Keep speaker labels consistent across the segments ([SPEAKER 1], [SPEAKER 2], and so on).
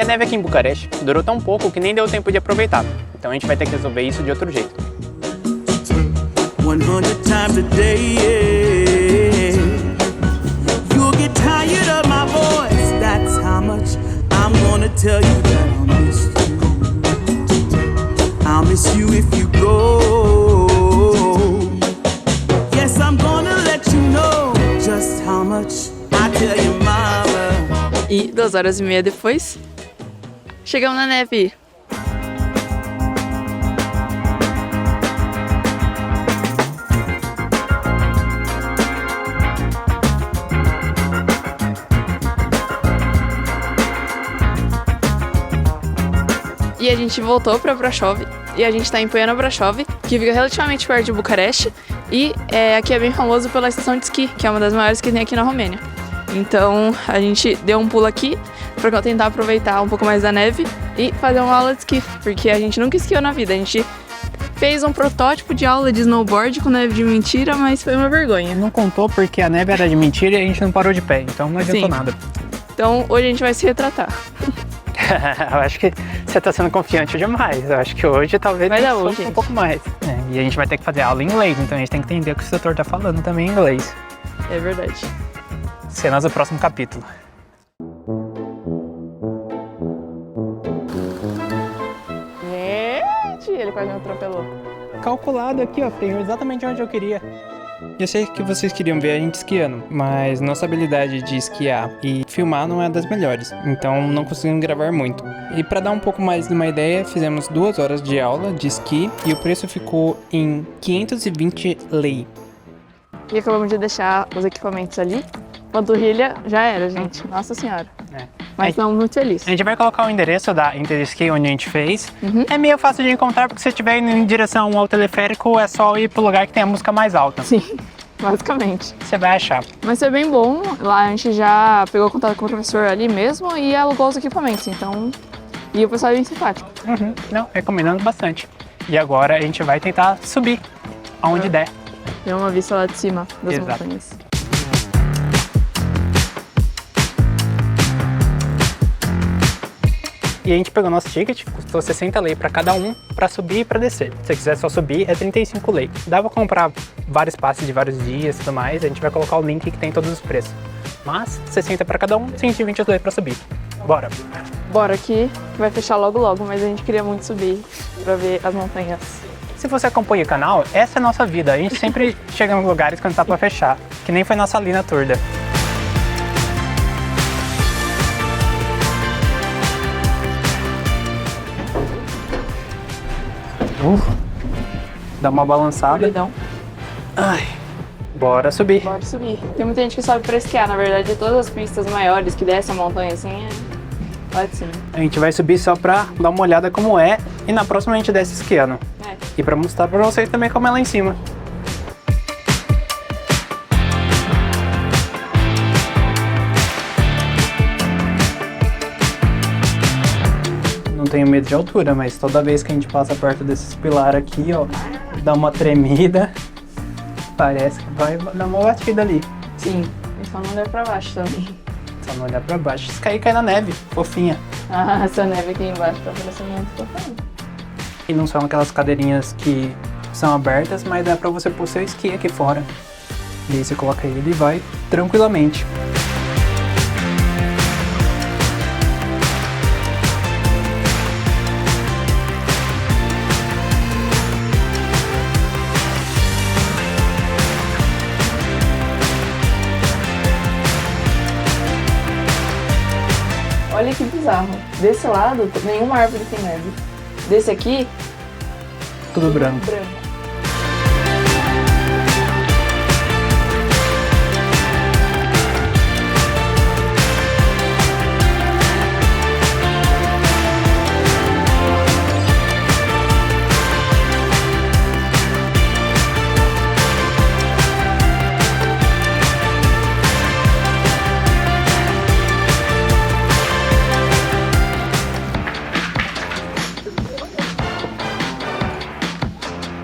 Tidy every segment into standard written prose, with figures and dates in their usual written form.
[SPEAKER 1] E a neve aqui em Bucareste durou tão pouco que nem deu tempo de aproveitar. Então a gente vai ter que resolver isso de outro jeito.
[SPEAKER 2] 100 times a day, yeah. You'll get tired of my voice. That's how much I'm gonna tell you that I'll miss you. I'll miss you if you go. Yes, I'm gonna let you know just how much I tell you, mama.
[SPEAKER 3] E 2h30 depois, chegamos na neve. E a gente voltou pra Brașov e a gente tá em Poiana Brașov, que fica relativamente perto de Bucareste. E aqui é bem famoso pela estação de esqui, que é uma das maiores que tem aqui na Romênia. Então a gente deu um pulo aqui pra tentar aproveitar um pouco mais da neve e fazer uma aula de esqui, porque a gente nunca esquiou na vida. A gente fez um protótipo de aula de snowboard com neve de mentira, mas foi uma vergonha.
[SPEAKER 1] Não contou porque a neve era de mentira e a gente não parou de pé, então não adiantou nada.
[SPEAKER 3] Então hoje a gente vai se retratar.
[SPEAKER 1] Eu acho que você tá sendo confiante demais. Eu acho que hoje talvez
[SPEAKER 3] vai dar hoje,
[SPEAKER 1] um pouco mais. E a gente vai ter que fazer aula em inglês, então a gente tem que entender o que o instrutor tá falando também em inglês.
[SPEAKER 3] É verdade.
[SPEAKER 1] Cenas do próximo capítulo.
[SPEAKER 3] Gente, ele quase me atropelou.
[SPEAKER 1] Calculado aqui, ó, freio exatamente onde eu queria. Eu sei que vocês queriam ver a gente esquiando, mas nossa habilidade de esquiar e filmar não é das melhores, então não conseguimos gravar muito. E para dar um pouco mais de uma ideia, fizemos 2 horas de aula de esqui e o preço ficou em 520 lei.
[SPEAKER 3] E acabamos de deixar os equipamentos ali. Panturrilha já era, gente. Nossa senhora. Mas estamos muito felizes.
[SPEAKER 1] A gente vai colocar o endereço da Interski onde a gente fez. É meio fácil de encontrar, porque se você estiver indo em direção ao teleférico, é só ir pro lugar que tem a música mais alta.
[SPEAKER 3] Sim, basicamente.
[SPEAKER 1] Você vai achar.
[SPEAKER 3] Mas foi bem bom. Lá a gente já pegou contato com o professor ali mesmo e alugou os equipamentos. Então, e o pessoal é bem simpático.
[SPEAKER 1] Não, recomendando bastante. E agora a gente vai tentar subir aonde der.
[SPEAKER 3] Tem uma vista lá de cima das montanhas.
[SPEAKER 1] E a gente pegou nosso ticket, custou 60 lei para cada um, para subir e para descer. Se você quiser só subir, é 35 lei. Dá pra comprar vários passes de vários dias e tudo mais, a gente vai colocar o link que tem todos os preços. Mas 60 para cada um, 120 lei para subir. Bora!
[SPEAKER 3] Bora que vai fechar logo logo, mas a gente queria muito subir para ver as montanhas.
[SPEAKER 1] Se você acompanha o canal, essa é a nossa vida. A gente sempre chega em lugares quando tá para fechar, que nem foi nossa Lina Turda. Dá uma balançada.
[SPEAKER 3] Solidão.
[SPEAKER 1] Ai, bora subir.
[SPEAKER 3] Bora subir. Tem muita gente que sobe pra esquiar, na verdade, todas as pistas maiores que descem a montanha assim é lá de cima.
[SPEAKER 1] A gente vai subir só pra dar uma olhada como é e na próxima a gente desce esquiando. E pra mostrar pra vocês também como é lá em cima. Não tenho medo de altura, mas toda vez que a gente passa perto desses pilares aqui, ó, dá uma tremida, parece que vai dar uma batida ali.
[SPEAKER 3] Sim, e só não olhar pra baixo também.
[SPEAKER 1] Só não olhar pra baixo. Se cair, cai na neve, fofinha.
[SPEAKER 3] Ah, essa neve aqui embaixo tá parecendo muito fofinha.
[SPEAKER 1] E não são aquelas cadeirinhas que são abertas, mas dá pra você pôr seu esqui aqui fora. E aí você coloca ele e vai tranquilamente.
[SPEAKER 3] Olha que bizarro. Desse lado, nenhuma árvore tem neve. Desse aqui,
[SPEAKER 1] Tudo branco.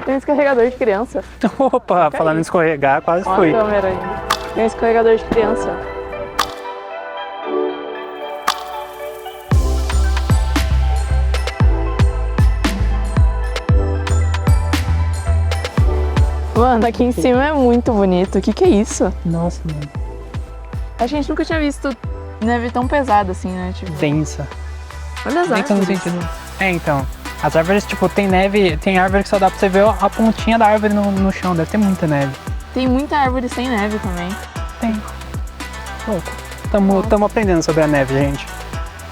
[SPEAKER 3] Tem um escorregador de criança.
[SPEAKER 1] Opa, falando em escorregar, quase fui.
[SPEAKER 3] Olha a câmera aí. Tem um escorregador de criança. Mano, aqui em cima é muito bonito. O que é isso?
[SPEAKER 1] Nossa, mano.
[SPEAKER 3] A gente nunca tinha visto neve tão pesada assim, né? Tipo,
[SPEAKER 1] Densa.
[SPEAKER 3] olha as
[SPEAKER 1] Densa no
[SPEAKER 3] árvores.
[SPEAKER 1] sentido... então. As árvores, tipo, tem neve... Tem árvore que só dá pra você ver a pontinha da árvore no chão. Deve ter muita neve.
[SPEAKER 3] Tem muita árvore sem neve também.
[SPEAKER 1] Tem. Tamo aprendendo sobre a neve, gente.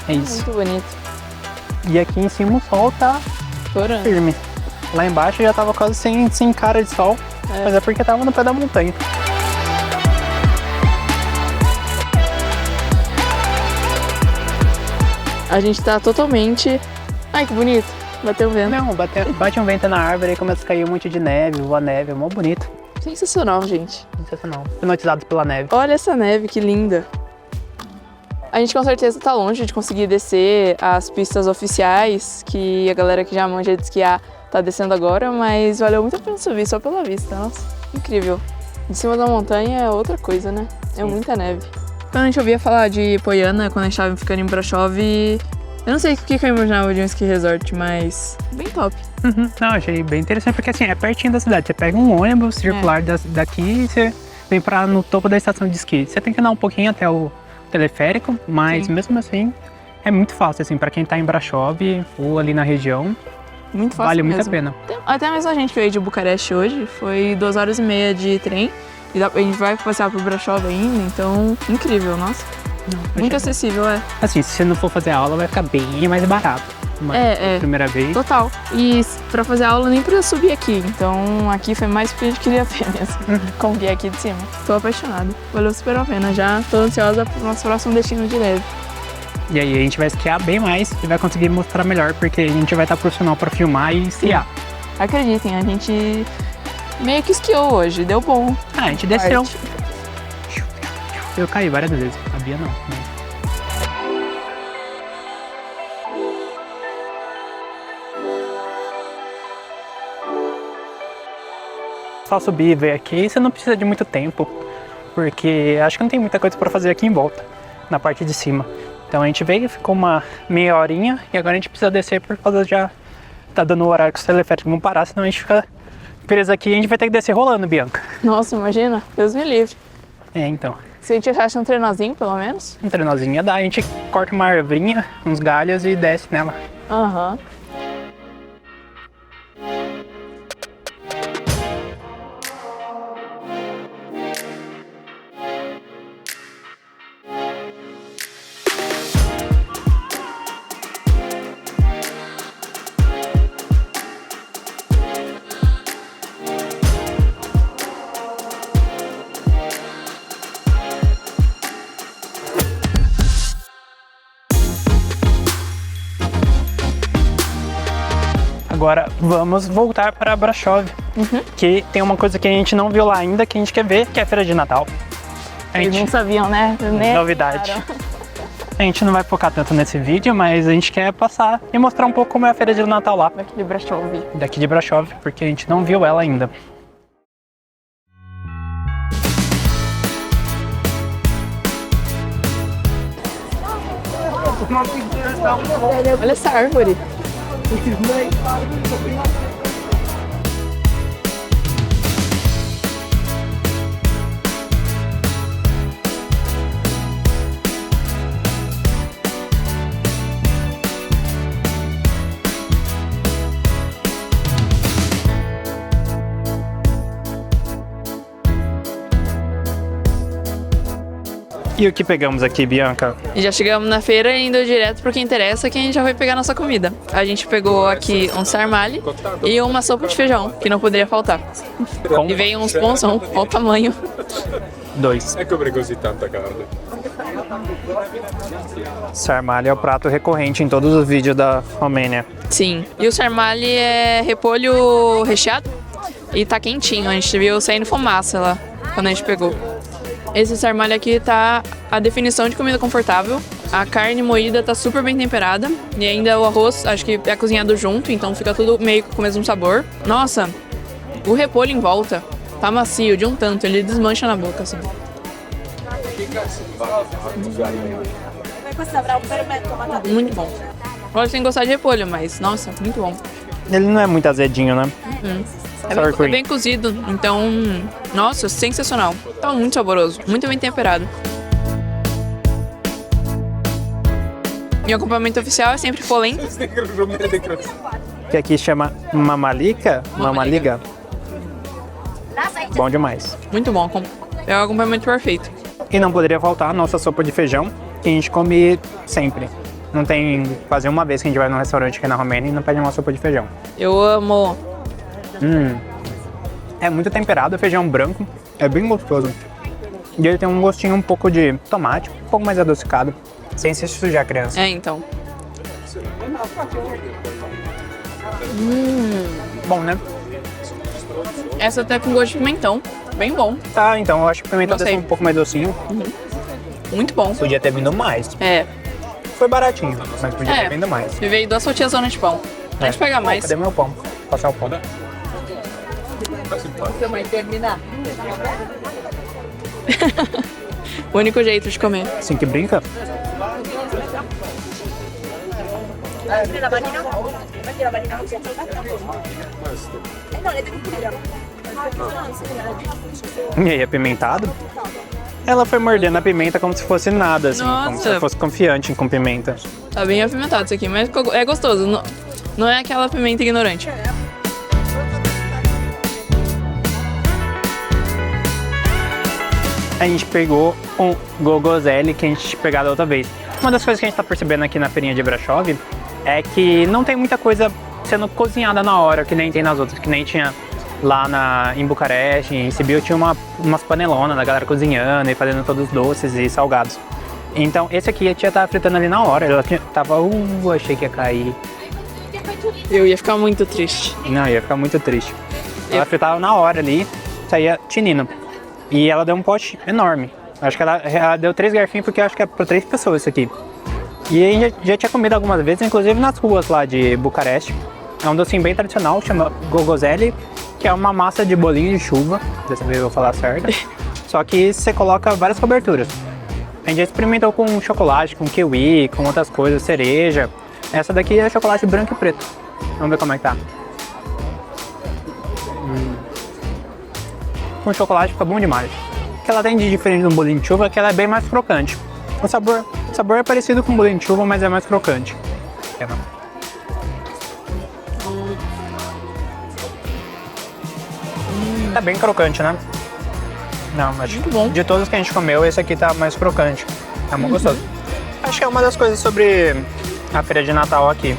[SPEAKER 1] É isso.
[SPEAKER 3] Muito bonito.
[SPEAKER 1] E aqui em cima o sol tá
[SPEAKER 3] Estourando.
[SPEAKER 1] firme. Lá embaixo já tava quase sem cara de sol. Mas é porque tava no pé da montanha.
[SPEAKER 3] A gente tá totalmente... Ai, que bonito. Bateu um vento.
[SPEAKER 1] Não, bate um vento na árvore e começa a cair um monte de neve, voa neve, é mó bonito.
[SPEAKER 3] Sensacional, gente.
[SPEAKER 1] Sensacional. Hipnotizado pela neve.
[SPEAKER 3] Olha essa neve, que linda. A gente com certeza tá longe de conseguir descer as pistas oficiais, que a galera que já manja de esquiar tá descendo agora, mas valeu muito a pena subir só pela vista, nossa, incrível. De cima da montanha é outra coisa, né? É muita neve. Quando a gente ouvia falar de Poiana, quando a gente tava ficando em Brasov, eu não sei o que eu imaginava de um ski resort, mas bem top.
[SPEAKER 1] Não, achei bem interessante porque assim, é pertinho da cidade. Você pega um ônibus circular daqui e você vem no topo da estação de esqui. Você tem que andar um pouquinho até o teleférico, mas mesmo assim é muito fácil, assim, pra quem tá em Brasov ou ali na região,
[SPEAKER 3] Muito fácil
[SPEAKER 1] vale muito a
[SPEAKER 3] mesmo.
[SPEAKER 1] pena.
[SPEAKER 3] Até mesmo a gente veio de Bucareste hoje, foi 2h30 de trem, e a gente vai passear por Brasov ainda, então incrível, nossa. Muito acessível, é.
[SPEAKER 1] Assim, se você não for fazer aula, vai ficar bem mais barato. Primeira vez.
[SPEAKER 3] Total. E pra fazer aula nem precisa subir aqui, então aqui foi mais porque a gente queria ver mesmo, como que é aqui de cima. Tô apaixonada, valeu super a pena, já tô ansiosa pro nosso próximo destino de neve.
[SPEAKER 1] E aí a gente vai esquiar bem mais e vai conseguir mostrar melhor, porque a gente vai estar profissional pra filmar e esquiar.
[SPEAKER 3] Acreditem, a gente meio que esquiou hoje, deu bom.
[SPEAKER 1] A gente desceu. Eu caí várias vezes, sabia não. Só subir e ver aqui, você não precisa de muito tempo, porque acho que não tem muita coisa pra fazer aqui em volta, na parte de cima. Então a gente veio, ficou uma meia horinha e agora a gente precisa descer por causa já tá dando o horário que os teleféricos vão parar, senão a gente fica preso aqui e a gente vai ter que descer rolando, Bianca.
[SPEAKER 3] Nossa, imagina, Deus me livre.
[SPEAKER 1] Então.
[SPEAKER 3] Se a gente achasse um trenozinho, pelo menos.
[SPEAKER 1] Um trenozinho ia dar, a gente corta uma arvrinha, uns galhos e desce nela.
[SPEAKER 3] Aham.
[SPEAKER 1] Agora vamos voltar para Brasov, que tem uma coisa que a gente não viu lá ainda, que a gente quer ver, que é a Feira de Natal.
[SPEAKER 3] Eles não sabiam, né?
[SPEAKER 1] Novidade. A gente não vai focar tanto nesse vídeo, mas a gente quer passar e mostrar um pouco como é a Feira de Natal lá.
[SPEAKER 3] Daqui de Brasov.
[SPEAKER 1] Daqui de Brasov, porque a gente não viu ela ainda.
[SPEAKER 3] Olha essa árvore.
[SPEAKER 1] E o que pegamos aqui, Bianca?
[SPEAKER 3] E já chegamos na feira e indo direto pro que interessa, que a gente já vai pegar nossa comida. A gente pegou aqui um sarmale e uma sopa de feijão, que não poderia faltar.
[SPEAKER 1] Com
[SPEAKER 3] E veio uns ponzão, olha o tamanho.
[SPEAKER 1] 2.
[SPEAKER 4] Ecco per così tanta carne.
[SPEAKER 1] Sarmale é o prato recorrente em todos os vídeos da Romênia.
[SPEAKER 3] Sim. E o sarmale é repolho recheado e tá quentinho. A gente viu saindo fumaça lá quando a gente pegou. Esse sarmale aqui tá a definição de comida confortável. A carne moída tá super bem temperada. E ainda o arroz, acho que é cozinhado junto, então fica tudo meio com o mesmo sabor. Nossa, o repolho em volta tá macio de um tanto, ele desmancha na boca, assim. Muito bom. Pode sem gostar de repolho, mas nossa, muito bom.
[SPEAKER 1] Ele não é muito azedinho, né? Sour
[SPEAKER 3] É
[SPEAKER 1] cream.
[SPEAKER 3] bem cozido, então, nossa, sensacional. Tá muito saboroso, muito bem temperado. E o acompanhamento oficial é sempre polenta.
[SPEAKER 1] Que aqui chama mamalica. Mamaliga. Bom demais.
[SPEAKER 3] Muito bom, é o acompanhamento perfeito.
[SPEAKER 1] E não poderia faltar a nossa sopa de feijão, que a gente come sempre. Não tem quase uma vez que a gente vai num restaurante aqui na Romênia e não pede uma sopa de feijão.
[SPEAKER 3] Eu amo.
[SPEAKER 1] É muito temperado, é feijão branco, é bem gostoso. E ele tem um gostinho um pouco de tomate, um pouco mais adocicado, sem se sujar, criança.
[SPEAKER 3] É, então.
[SPEAKER 1] Bom, né?
[SPEAKER 3] Essa até com gosto de pimentão, bem bom,
[SPEAKER 1] Tá, então eu acho que o pimentão
[SPEAKER 3] Gostei.
[SPEAKER 1] deve ser um pouco mais docinho.
[SPEAKER 3] muito bom.
[SPEAKER 1] Podia ter vindo mais.
[SPEAKER 3] É,
[SPEAKER 1] Foi baratinho, mas podia ter vindo mais.
[SPEAKER 3] me veio 2 fatias de pão. A gente pega mais.
[SPEAKER 1] Cadê meu pão? Passar o pão.
[SPEAKER 3] O único jeito de comer.
[SPEAKER 1] Assim que brinca? E aí, apimentado? Ela foi mordendo a pimenta como se fosse nada, assim. Como se ela
[SPEAKER 3] Nossa.
[SPEAKER 1] fosse confiante com pimenta.
[SPEAKER 3] Tá bem apimentado isso aqui, mas é gostoso. Não, não é aquela pimenta ignorante.
[SPEAKER 1] A gente pegou um gogozelli que a gente tinha pegado outra vez. Uma das coisas que a gente tá percebendo aqui na feirinha de Brasov é que não tem muita coisa sendo cozinhada na hora, que nem tem nas outras, que nem tinha lá em Bucareste, em Sibiu tinha umas panelonas da galera cozinhando e fazendo todos os doces e salgados. Então esse aqui a tia tava fritando ali na hora, ela tava, achei que ia cair.
[SPEAKER 3] Eu ia ficar muito triste.
[SPEAKER 1] Não, ia ficar muito triste. Ela fritava na hora ali, saía tinindo. E ela deu um pote enorme. Acho que ela deu 3 garfinhos porque eu acho que é para 3 pessoas isso aqui. E a gente já tinha comido algumas vezes, inclusive nas ruas lá de Bucareste. É um docinho bem tradicional, chama gogozelli, que é uma massa de bolinho de chuva, dessa vez eu vou falar certo. Só que você coloca várias coberturas. A gente já experimentou com chocolate, com kiwi, com outras coisas, cereja. Essa daqui é chocolate branco e preto. Vamos ver como é que tá. Com chocolate fica bom demais. O que ela tem de diferente do bolinho de chuva é que ela é bem mais crocante. O sabor é parecido com o bolinho de chuva, mas é mais crocante. Tá bem crocante, né? Não, mas
[SPEAKER 3] Muito bom.
[SPEAKER 1] de todos que a gente comeu, esse aqui tá mais crocante. É muito gostoso. Acho que é uma das coisas sobre a feira de Natal aqui.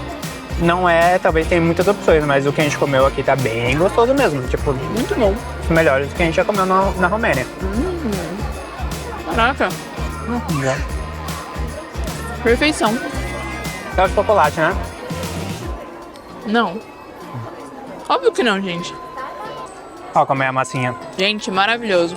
[SPEAKER 1] Não é, talvez tem muitas opções, mas o que a gente comeu aqui tá bem gostoso mesmo. Tipo, muito bom. Os melhores que a gente já comeu na Romênia.
[SPEAKER 3] Caraca, perfeição.
[SPEAKER 1] É o chocolate, né?
[SPEAKER 3] Não. Óbvio que não, gente.
[SPEAKER 1] Ó, como é a massinha.
[SPEAKER 3] Gente, maravilhoso.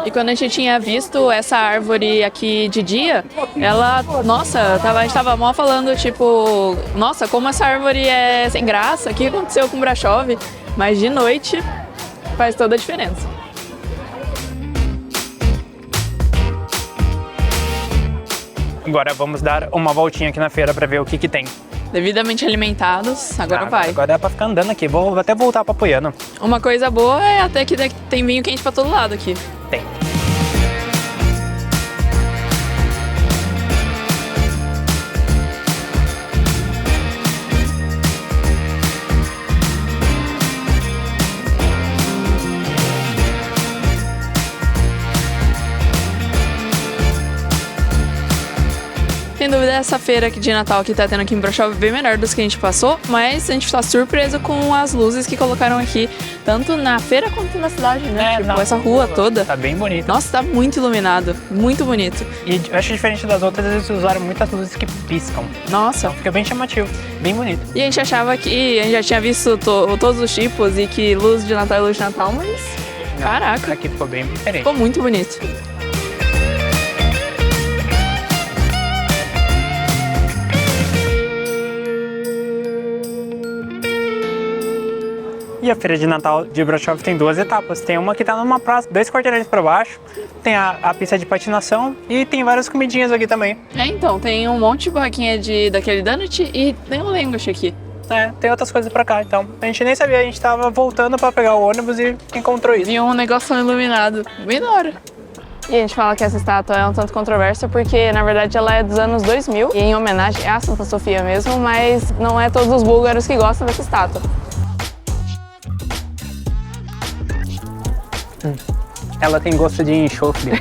[SPEAKER 3] E quando a gente tinha visto essa árvore aqui de dia, ela, nossa, a gente tava mó falando, tipo, nossa, como essa árvore é sem graça, o que aconteceu com o Brasov? Mas de noite faz toda a diferença.
[SPEAKER 1] Agora vamos dar uma voltinha aqui na feira pra ver o que tem.
[SPEAKER 3] Devidamente alimentados, agora vai.
[SPEAKER 1] Agora é pra ficar andando aqui. Vou até voltar pra Poiano.
[SPEAKER 3] Uma coisa boa é até que tem vinho quente pra todo lado aqui.
[SPEAKER 1] Tem.
[SPEAKER 3] Sem dúvida, essa feira aqui de Natal que tá tendo aqui em Brasov é bem melhor dos que a gente passou, mas a gente tá surpreso com as luzes que colocaram aqui, tanto na feira quanto na cidade, né? Tipo, essa rua toda.
[SPEAKER 1] Tá bem bonito.
[SPEAKER 3] Nossa, tá muito iluminado, muito bonito.
[SPEAKER 1] E eu acho diferente das outras, eles usaram muitas luzes que piscam.
[SPEAKER 3] Nossa.
[SPEAKER 1] Fica bem chamativo, bem bonito.
[SPEAKER 3] E a gente achava que a gente já tinha visto todos os tipos e que luz de Natal é luz de Natal, mas caraca,
[SPEAKER 1] Aqui ficou bem diferente.
[SPEAKER 3] ficou muito bonito.
[SPEAKER 1] E a feira de Natal de Brasov tem 2 etapas. Tem uma que tá numa praça, 2 quarteirões pra baixo. Tem a pista de patinação e tem várias comidinhas aqui também.
[SPEAKER 3] É, então, tem um monte de barraquinha daquele donut e tem um langosch aqui.
[SPEAKER 1] tem outras coisas pra cá, então. A gente nem sabia, a gente tava voltando pra pegar o ônibus e encontrou isso.
[SPEAKER 3] Vi um negócio iluminado, bem da hora. E a gente fala que essa estátua é um tanto controversa porque, na verdade, ela é dos anos 2000 e em homenagem à Santa Sofia mesmo, mas não é todos os búlgaros que gostam dessa estátua.
[SPEAKER 1] Ela tem gosto de enxofre.